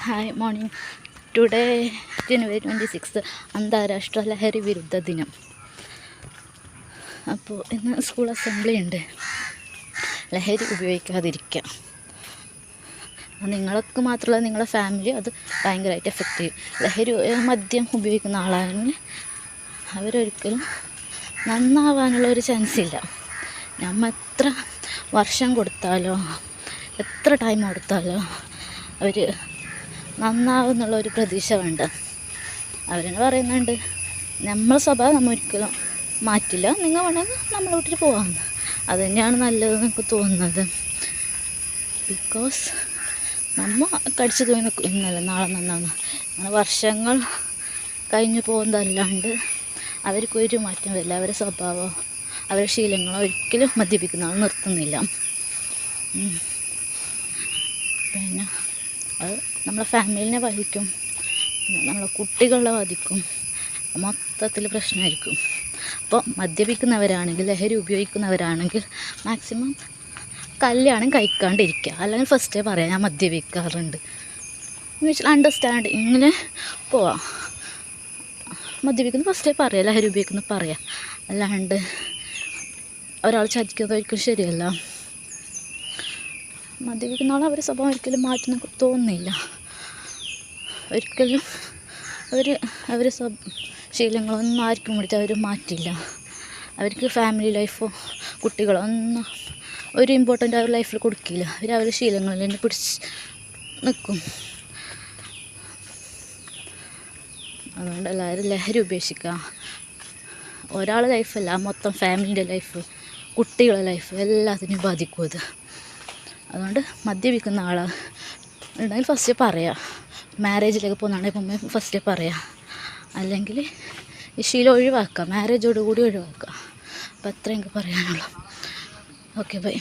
Hi morning. Today ജനുവരി 26 അന്താരാഷ്ട്ര ലഹരി വിരുദ്ധ ദിനം. അപ്പോൾ ഇന്ന് സ്കൂൾ അസംബ്ലി ഉണ്ട്. ലഹരി ഉപയോഗിക്കാതിരിക്കുക. നിങ്ങൾക്ക് മാത്രമല്ല, നിങ്ങളുടെ ഫാമിലി അത് ഭയങ്കരമായിട്ട് എഫക്റ്റ് ചെയ്യും. ലഹരി മദ്യം ഉപയോഗിക്കുന്ന ആളാണെങ്കിൽ അവരൊരിക്കലും നന്നാവാനുള്ളൊരു ചാൻസ് ഇല്ല. നമ്മൾ എത്ര വർഷം കൊടുത്താലോ എത്ര ടൈം കൊടുത്താലോ അവർ നന്നാവുന്നുള്ളൊരു പ്രതീക്ഷ വേണ്ട. അവരെന്നെ പറയുന്നുണ്ട്, നമ്മളെ സ്വഭാവം നമ്മൾ ഒരിക്കലും മാറ്റില്ല, നിങ്ങൾ വേണമെങ്കിൽ നമ്മളെ വിട്ടിട്ട് പോകാമെന്ന്. അത് തന്നെയാണ് നല്ലതെന്ന് എനിക്ക് തോന്നുന്നത്. ബിക്കോസ് നമ്മൾ കടിച്ചു തൂങ്ങി നിൽക്കും, ഇന്നല്ല നാളെ നന്നാവുന്നു. അങ്ങനെ വർഷങ്ങൾ കഴിഞ്ഞു പോകുന്നതല്ലാണ്ട് അവർക്കൊരു മാറ്റം വരില്ല. അവരുടെ സ്വഭാവമോ അവരുടെ ശീലങ്ങളോ ഒരിക്കലും മദ്യപിക്കുന്ന ആൾ നിർത്തുന്നില്ല. പിന്നെ അത് നമ്മളെ ഫാമിലിനെ ബാധിക്കും, പിന്നെ നമ്മളെ കുട്ടികളെ ബാധിക്കും. മൊത്തത്തിൽ പ്രശ്നമായിരിക്കും. അപ്പോൾ മദ്യപിക്കുന്നവരാണെങ്കിൽ, ലഹരി ഉപയോഗിക്കുന്നവരാണെങ്കിൽ മാക്സിമം കല്യാണം കഴിക്കാണ്ടിരിക്കുക. അല്ലെങ്കിൽ ഫസ്റ്റേ പറയാം ഞാൻ മദ്യപിക്കാറുണ്ട് എന്ന് വെച്ചാൽ അണ്ടർസ്റ്റാൻഡ് ഇങ്ങനെ പോവാം. മദ്യപിക്കുന്ന ഫസ്റ്റേ പറയാം, ലഹരി ഉപയോഗിക്കുന്ന പറയാം. അല്ലാണ്ട് ഒരാൾ ചതിക്കുന്നത് ഒരിക്കലും ശരിയല്ല. മദ്യപിക്കുന്ന ആൾ അവരുടെ സ്വഭാവം ഒരിക്കലും മാറ്റുന്ന തോന്നുന്നില്ല. ഒരിക്കലും അവർ ശീലങ്ങളൊന്നും ആർക്കും വേണ്ടിയിട്ട് അവർ മാറ്റില്ല. അവർക്ക് ഫാമിലി ലൈഫോ കുട്ടികളോ ഒന്നും ഒരു ഇമ്പോർട്ടൻ്റ് അവർ ലൈഫിൽ കൊടുക്കില്ല. അവരുടെ ശീലങ്ങളിൽ തന്നെ പിടിച്ച് നിൽക്കും. അതുകൊണ്ട് എല്ലാവരും ലഹരി ഉപേക്ഷിക്കുക. ഒരാളുടെ ലൈഫല്ല, മൊത്തം ഫാമിലിൻ്റെ ലൈഫ്, കുട്ടികളുടെ ലൈഫ് എല്ലാത്തിനും ബാധിക്കും അത്. അതുകൊണ്ട് മദ്യപിക്കുന്ന ആളുണ്ടെങ്കിൽ ഫസ്റ്റ് പറയാം. മാരേജിലേക്ക് പോകുന്നതാണെങ്കിൽ ഫസ്റ്റ് പറയാം. അല്ലെങ്കിൽ ഈ ശീലം ഒഴിവാക്കുക, മാരേജോടുകൂടി ഒഴിവാക്കുക. അപ്പോൾ അത്രയും എനിക്ക് പറയാനുള്ളൂ. Okay, by.